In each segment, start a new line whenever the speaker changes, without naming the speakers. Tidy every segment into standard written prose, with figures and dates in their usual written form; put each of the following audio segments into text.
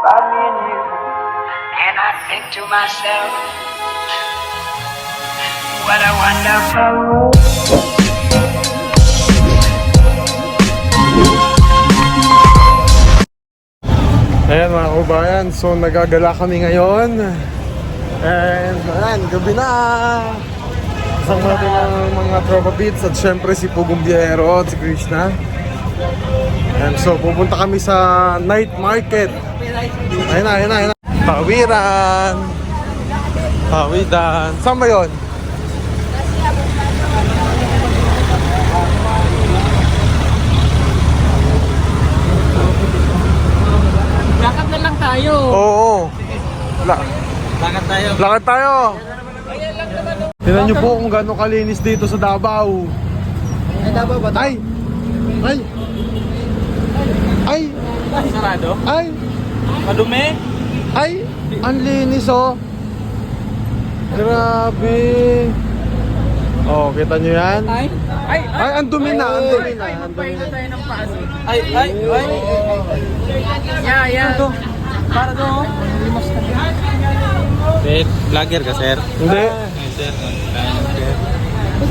by me and you. And I think to myself, what a wonderful world.
Ayan mga kabayan, so nagagala kami ngayon. And ayan, gabi na. Kasama natin ang mga tropa beats at syempre si Pugong Biyahero at si Krishna. And so pupunta kami sa night market. Ayun na. Pawiran. Pawidan. Saan ba yun?
Lakad na lang tayo.
Oo.
Lakad tayo.
Lakad tayo. Tingnan nyo po kung gano'ng kalinis dito sa Davao.
Ay, Davao ba?
Ay! Ay! Ay!
Sarado?
Ay!
Madumi?
Ay! Ang linis oh! Grabe! Oh, kita nyo yan?
Ay! Ay!
Ay, ang dumi na! Ang dumi na!
Ay,
Ang dumi
magpahinga
na!
tayo ng paso. Ay! Yeah. Ito. Para to. Limos na. Sir, vlogger ka, sir?
Hindi!
Sir,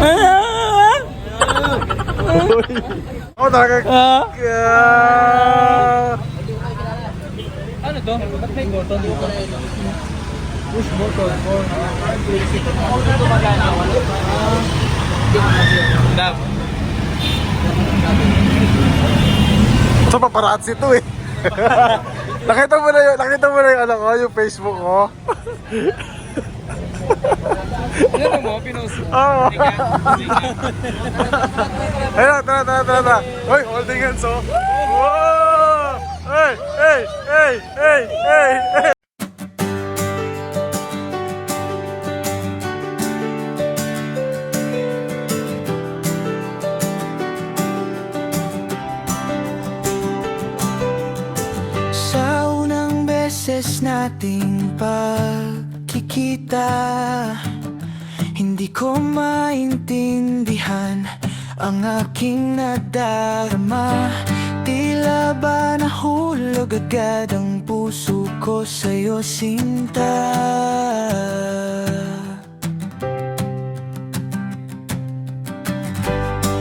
Uy! Oh, talaga!
ano to? Ba't may button dito? Push button for exit. Auto to magana. Dab.
Sa paparazzi to eh! Nakita mo na yung ano ko, yung Facebook ko?
Ano mo? Pinost mo?
Oo! Ayun, tara! Uy, holding hands oh! Wow! Hey!
Sa unang beses nating pagkikita, hindi ko maintindihan ang aking nadarama. Tila ba nahulog agad ang puso ko sa'yo, sinta.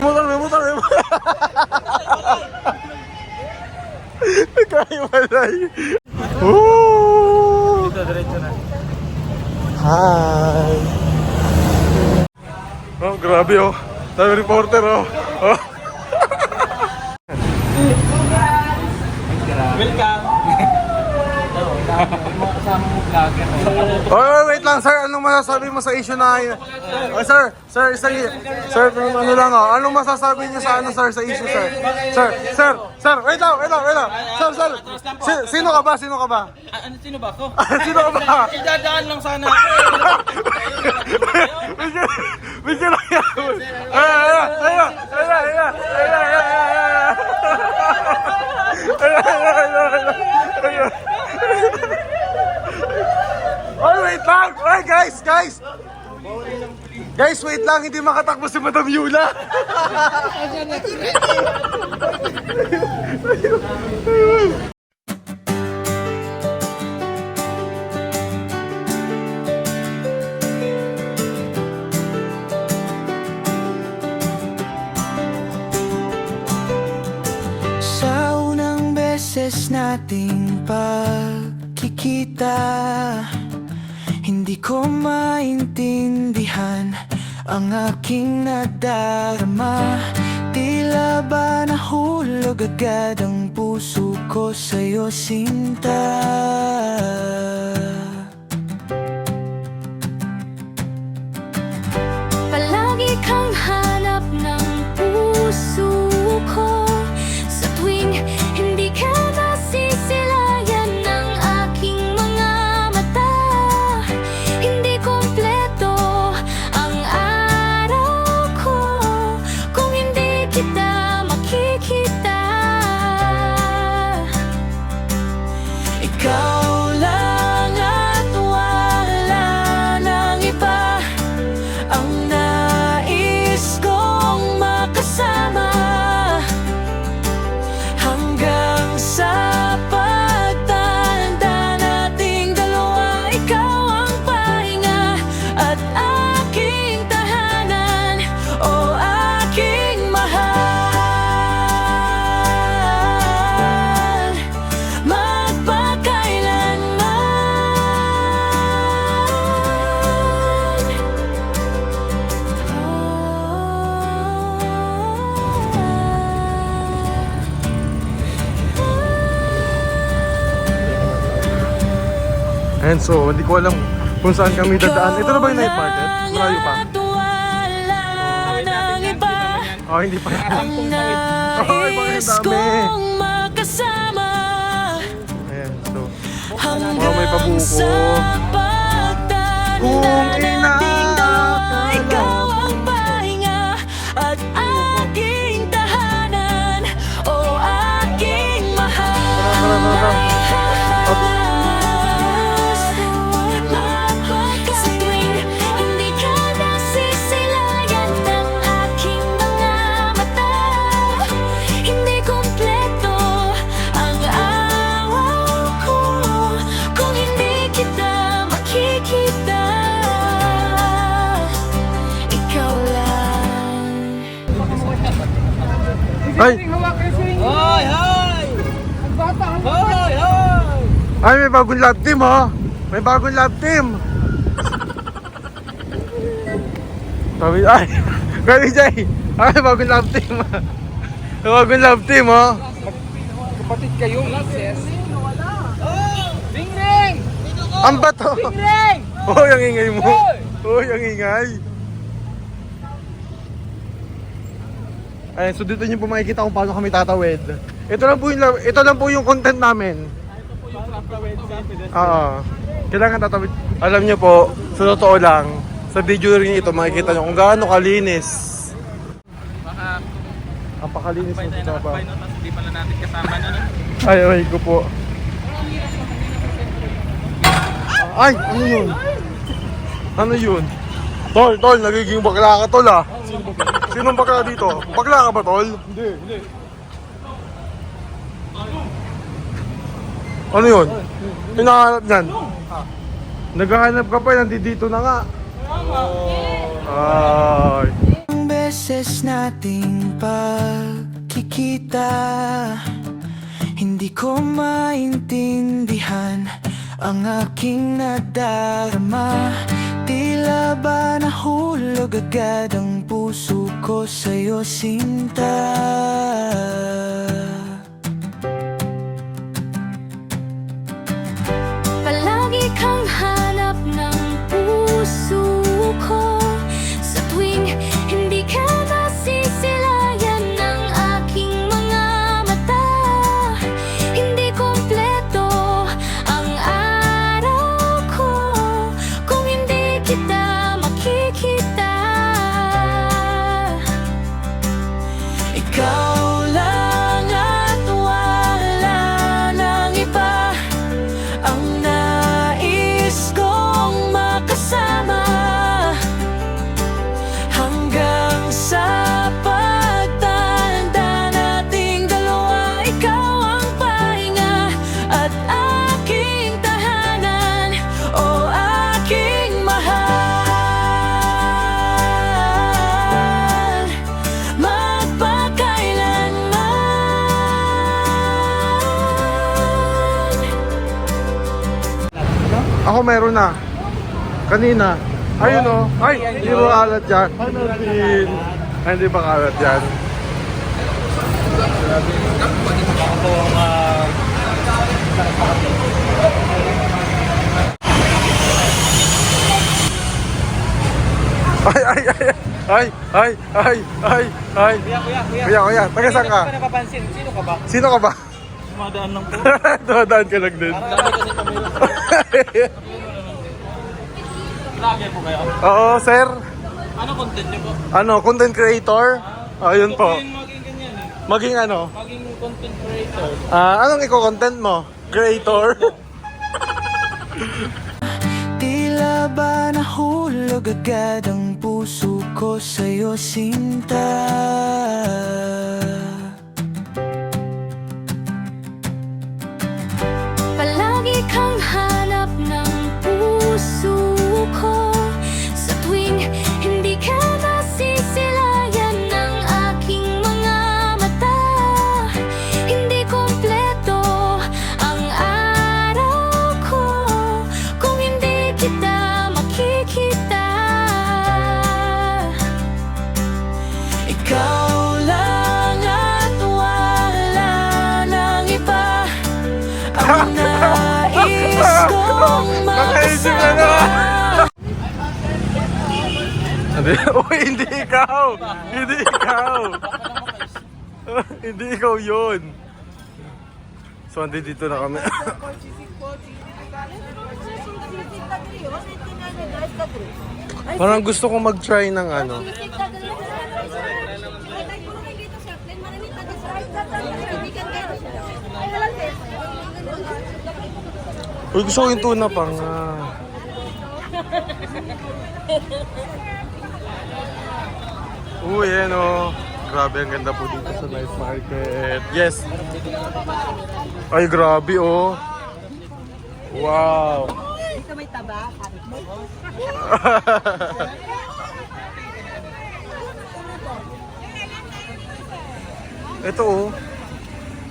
Motor! Nagkahiwalay! Woo!
Dito, diretso na.
Hi! Oh, grabe oh! Tayo reporter oh!
Welcome! Mga kasama mo vlogger.
Wait lang sir, anong masasabi mo sa issue na sir, ano lang oh, anong masasabi niyo sa ano sir, sa issue sir? Sir, wait lang. Sir, sino ka ba?
Sino ba ako?
Sino ka ba?
Idadaan lang sana ako.
Medyo lang yan. Oh, wait lang! Ay, guys! Guys, wait lang! Hindi makatakbo si Madam Yula!
Sa unang beses nating pagkikita, hindi ko maintindihan ang aking nadarama. Tila ba nahulog agad ang puso ko sa'yo, sinta.
Palagi kang hanap ng puso ko sa tuwing hindi ka nasisilayan ng aking mga mata. Hindi kompleto ang araw ko kung hindi kita makikita.
Ikaw lang
And so, hindi ko alam kung saan kami dadaan. Ito na ba yung night market? Malayo pa. Oh, hindi pa. Oh, ibang dami.
Makasama
Ayan, so.
hanggang
may pabuko.
sa pagtanda
Kung
na ikaw ang pahinga at aking tahanan, o aking mahal. Sa tuwing hindi ka nasisilayan ng aking mga mata, hindi kumpleto ang araw ko kung hindi kita makikita. Ikaw lang.
Ay!
Hoy! Hoy! Hoy! Hoy!
Ay, may bagong love team, oh! May bagong love team! Sabi, ay! Kaya Jay! Ay, may bagong love team! May bagong love team, oh!
Kapatid kayo, yes. Oh! Ding ring!
Ang bato!
Ding ring!
Oh, yung ingay mo! Oh, yung ingay! Ay, so dito niyo po makikita kung paano kami tatawid. Ito lang po yung content namin. Oo. Kailangan tatawid. Alam niyo po, sa totoo lang, sa video rin ito makikita niyo kung gaano kalinis. Ang pakalinis ng Taba.
Hindi pala natin kasama na.
Ay ko po. Ay, ano yun? Ano yun? Tol, nagiging bakla ka, tol, ah. Sinong bakla dito? Bakla ka ba, tol? Hindi. Ano yun? Hinahanap niyan? Naghahanap ka pa, nandito na nga. Ay.
Ang beses nating pagkikita, hindi ko maintindihan ang aking nadarama. Tila ba nahulog agad ang puso ko sa'yo, sinta.
Palagi kang hanap ng puso ko sa tuwing hindi ka nasisilayan ng aking mga mata. Hindi kumpleto ang araw ko kung hindi kita makikita.
Ikaw lang at wala nang iba ang nais kong makasama hanggang sa pagtanda nating dalawa. Ikaw ang pahinga at aking tahanan, o aking mahal, magpakailanman.
Ako meron na. Kanina. Ayun, oh. Ay, hindi mo kalat yan. Ano din? Ay, hindi ba kalat yan? Ay. Kuya. Taga saan ka?
Hindi ko napapansin. Sino ka ba?
Sino ka ba?
Dumadaan lang po.
Dumadaan ka lang din.
Marami kasi kami. Vlogger po kayo?
Oo, sir.
Ano content niyo po?
Ano, content creator? Ayun po.
Maging ganyan eh.
Maging ano?
Maging content creator.
Anong iko-content mo? Creator?
Tila ba nahulog agad ang puso ko sa'yo, sinta.
Palagi kang hanap ng puso ko sa tuwing hindi ka nasisilayan ng aking mga mata. Hindi kumpleto ang araw ko kung hindi kita makikita.
Ikaw lang at wala nang iba ang nais gustong
Nakaisip na naman! Uy, hindi ikaw! Hindi ikaw! Hindi ikaw yun! So, dito na kami. Parang gusto kong mag-try ng ano. Uy, gusto ko yung tuna pang. Uy, yan o. Grabe, ang ganda po dito sa night market. Yes! Ay, grabe oh. Wow!
Dito may taba, kapit mo.
Ito oh.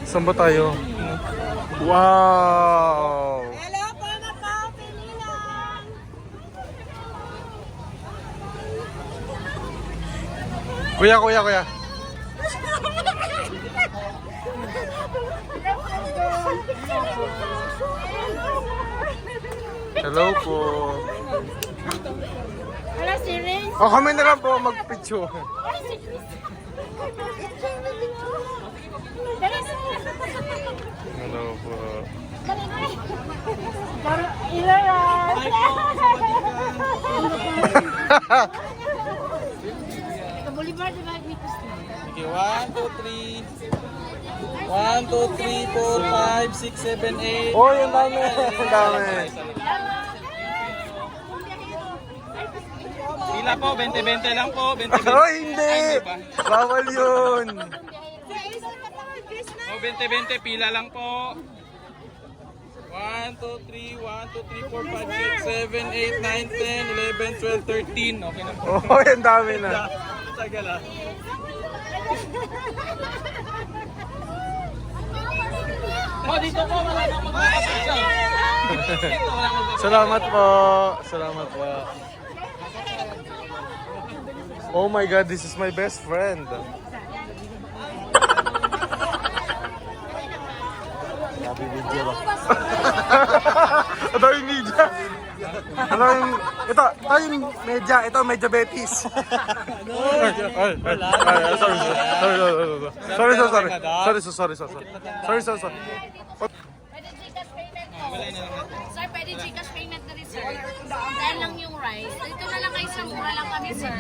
Saan ba tayo? Wow!
Hello po, Macau, Pilihan!
Kuya. Hello po.
Hello, Siri.
Oh, kami na lang po mag-picture. Hello po.
Boulevard, di ba?
Okay, 1, 2, 3. 1, 2, 3, 4, 5, 6, 7, 8.
Oh, yung dami. Ang dami.
Pila po, 20-20 lang po. 20-20.
Oh, hindi. Bawal yun.
Oh, 20-20, pila lang po. 1, 2, 3, 1, 2, 3, 4, 5, 6, 7, 8, 9, 10, 11, 12, 13. Okay na po.
Oh, yung dami na.
Tagal ah. Oh, dito po, wala na magpapasya. Dito, wala na magpapasya.
Salamat po. Salamat po. Oh my God, this is my best friend. Sabi video ba? Ito yung media. Ano yung... Ito yung media. Ito medya betis. Sorry.
Sir, pwede Gcash payment na rin, sir. Dahil lang yung rice. Dito na lang kayo, sir. Mura lang kami, sir.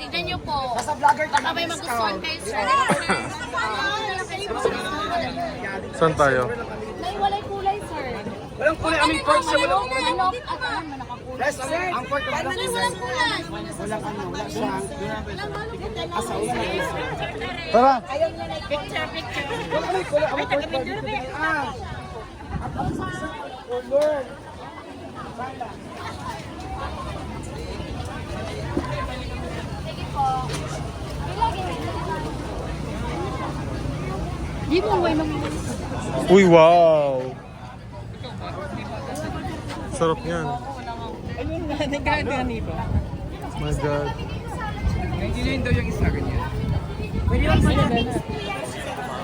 Tignan nyo po. Baka may magustuhan kayo, sir.
Saan tayo?
May walay kulay, sir.
Walang kulay, aming pork sa walang kulay.
Manok at ano, nakakulay. Sir, ang pork na walang kulay. Walang ano, wala siyang...
Tara!
Picture. Di mo way naman.
Uy, wow! Sarap niyan.
Ayun na, nagkakain nito.
My God.
Nandiyan daw yung isa ganyan. Pwede yung mga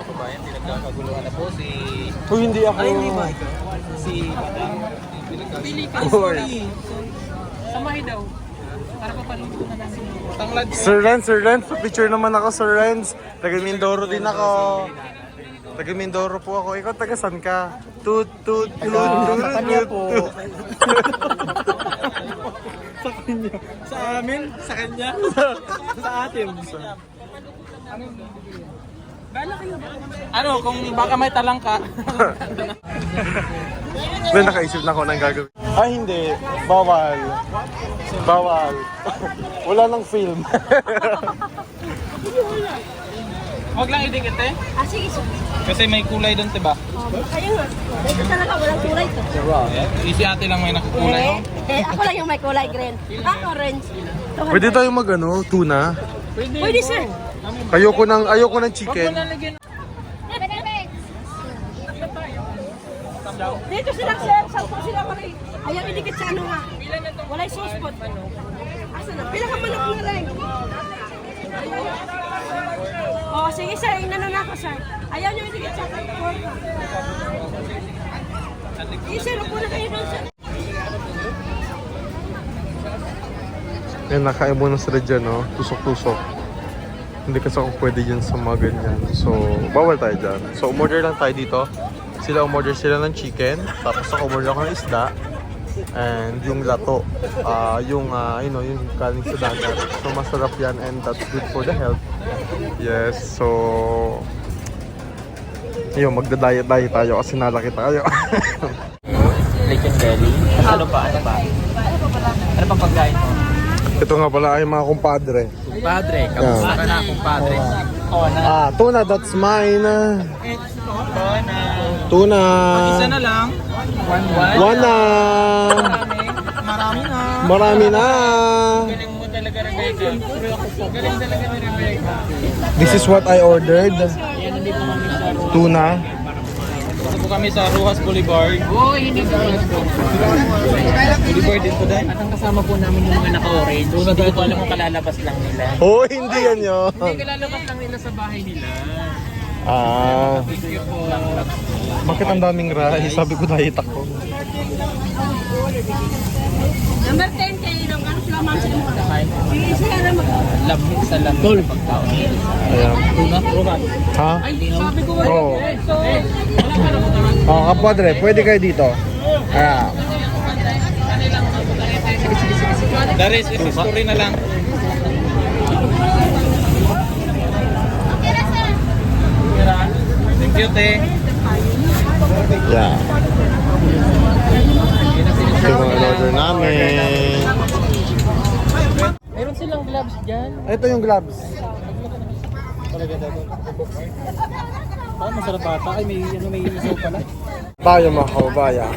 kabayan, pinagkakaguluhan na po si...
Uy, hindi ako.
Ay, hindi ba? Si Madam. Pili ka, sorry. Samahay daw. Para papaluto na lang sila. Tanglad.
Sir Renz, picture naman ako, Sir Renz. Taga Mindoro din ako. Taga Mindoro po ako. Ikaw taga saan ka? Tut.
Sa kanya po. Sa amin? Sa kanya? Sa atin. Ano, kung baka may talangka.
Then nakaisip na ako ng gagawin. Ay, hindi. Bawal. Wala nang film.
Huwag lang idikit eh.
Sige.
Kasi may kulay doon, diba?
Kayo nga. Dito talaga, walang kulay to.
Easy ate lang may nakakulay. Oh.
Ako lang yung may kulay green. Orange.
Pwede tayo tuna?
Pwede, sir.
Ayoko ng chicken.
Dito sila, sir. Sampo sila walay. Ayaw idikit sa ano nga. Walay sauce pot. Asa na? Pila ka manok na lang. Oh, sige sir. Inano na ako, sir. Ayaw nyo idikit sa pork. Sige sir, upo na kayo
Yan, nakain mo na sila dyan, no? Tusok-tusok. Hindi kasi ako pwede dyan sa mga ganyan. So, bawal tayo dyan. So, umorder lang tayo dito. Sila umorder sila ng chicken. Tapos ako umorder ako ng isda. And yung lato. Yung kaling sa dagat. So, masarap yan and that's good for the health. Yes, so... Yun, magda-diet tayo kasi nalaki tayo.
Lechon belly. Ano pa? Ano pang pagkain mo?
Ito nga pala ay mga kumpadre.
Kumpadre. Kamusta ka na, kumpadre?
Tuna, that's mine.
Tuna.
Tuna.
Isa na lang.
One na.
Marami na.
Marami na.
Galing mo talaga, Rebecca. Galing talaga ni Rebecca.
This is what I ordered. Tuna.
Dito po kami sa Rojas Boulevard. Hindi po. Boulevard din po dahil. At ang kasama po namin yung mga naka-orange. Hindi ko alam kung kalalabas lang nila.
Oh, hindi yan yun.
Hindi kalalabas lang nila sa bahay nila.
Bakit ang daming rice? Sabi ko diet ako.
Number 10 kayo ng ano flaman sa mga.
Lamig sa lamig ng pagkaon.
Ayan.
Tuna? Roman.
Ha?
Ay, sabi ko wala.
Oo.
So,
Kapadre, pwede kayo dito. Ayan.
the rest is history na lang. Thank you, te.
Yeah. Ito yung mga order namin.
Meron silang gloves dyan.
Ito yung gloves.
Masarap bata. Ay, may isaw pala.
Tayo mga kababayan.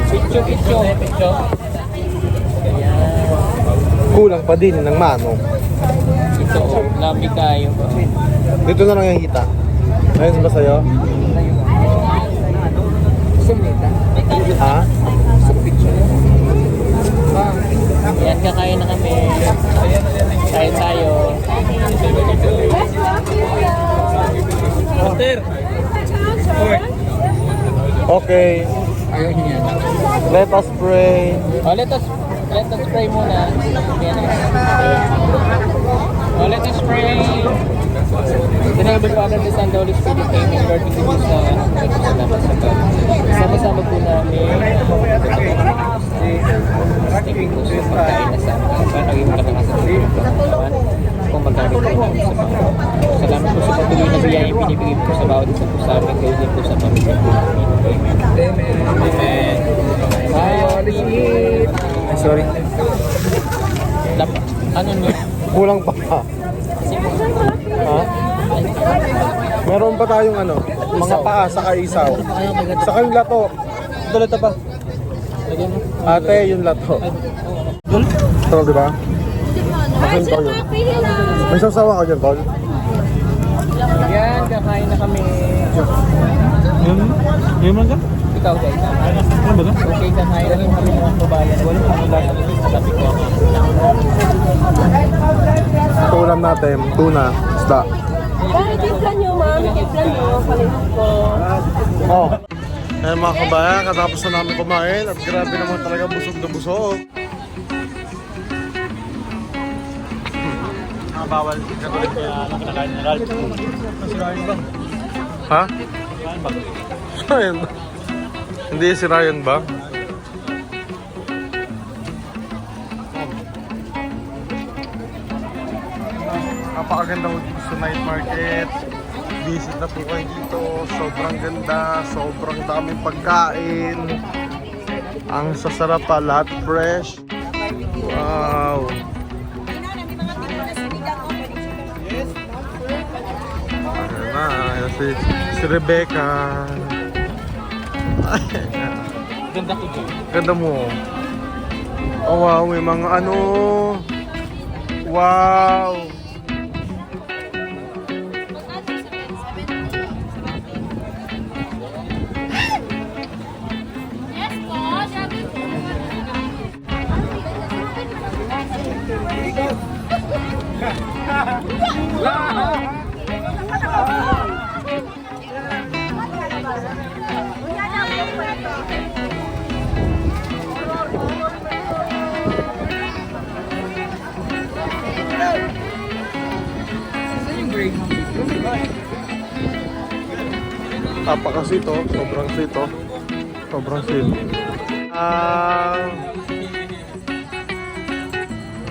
Picture.
Kulang pa din ng manong.
Ito, lamig tayo.
Dito na lang yung hita. Ayun ba sa'yo? Ha?
Ayan, kakain na kami. Kain tayo. Master!
Okay.
Ayaw niya.
Let us pray.
Let us pray muna. Let us pray. Tinabot po agad sa Holy Spirit kayo ng Lord to sa salamat sa God. Sama-sama po namin. Stiging po sa pagkain na sa para naging kalakasan sa Panginoon. Kung magkakit po sa Panginoon. Salamat po sa patuloy na biyaya yung binibigay po sa bawat isa po sa amin. Kayo din po sa pamilya po namin. Amen. Amen. Holy Spirit.
Sorry.
Ano nyo?
Kulang pa. Ha? Meron pa tayong mga paa sa isaw. Saka yung lato. Ito pa. Ate, yung lato. Tol, di ba? Akin to yun. May sasawa ka dyan, Tol?
Yan, kakain na kami.
Yun man ka?
Ikaw, guys.
Ano ba ka?
Okay, kakain na kami mga kabayan. Wala kami lang sa tabi ko.
Ito ulam natin, tuna, isda.
Bakit timpla nyo, ma'am? Timpla nyo, palihog ko.
Oh. Eh mga kabayan, katapos na namin kumain at grabe naman talaga busog na busog.
Bawal. Katulad kaya nakinakain ni Ralph. Si Ryan ba?
Ha? Ryan ba? Hindi si Ryan ba? Napakaganda mo dito sa night market. Visit na po kayo dito. Sobrang ganda. Sobrang daming pagkain. Ang sasarap pa. Lahat fresh. Wow. Ayan na. Ayan si Rebecca.
Ganda ko dyan.
Ganda mo. Oh wow, may mga wow.
Yes po, sabi po.
Napaka-sweet oh. Sobrang sweet oh. Sobrang sweet.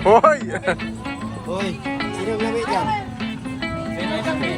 Hoy!
Hoy, sino namin dyan?
Sino kami?